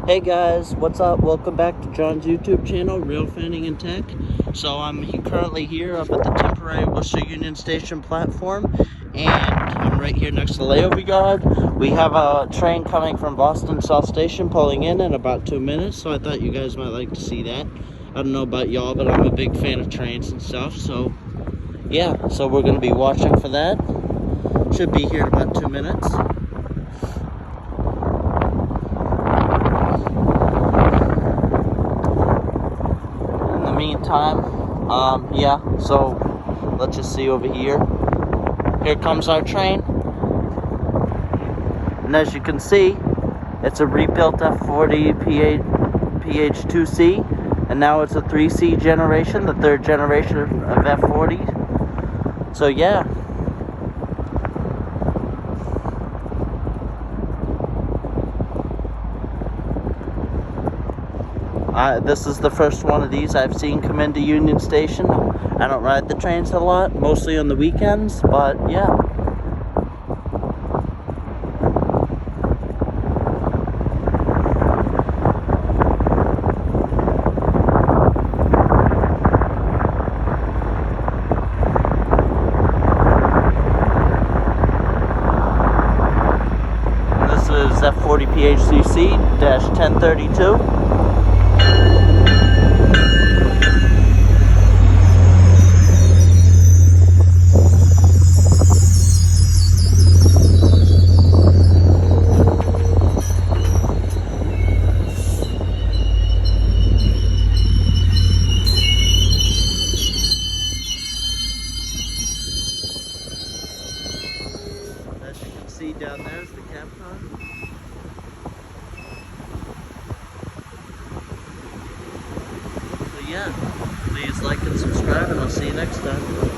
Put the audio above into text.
Hey guys, what's up? Welcome back to John's YouTube channel, Real Fanning and Tech. So I'm currently here up at the temporary Worcester Union Station platform, and I'm right here next to the layover yard. We have a train coming from Boston South Station pulling in about 2 minutes, so I thought you guys might like to see that. I don't know about y'all, but I'm a big fan of trains and stuff, so yeah, so we're going to be watching for that. Should be here in about 2 minutes. Meantime, yeah, so let's just see over here. Here comes our train, and as you can see, it's a rebuilt F40PH-3C, and now it's a 3C generation, the third generation of F40. So yeah. This is the first one of these I've seen come into Union Station. I don't ride the trains a lot, mostly on the weekends, but yeah. And this is F40PH-3C-1032. As you can see down there is the cab car. So yeah, please like and subscribe, and I'll see you next time.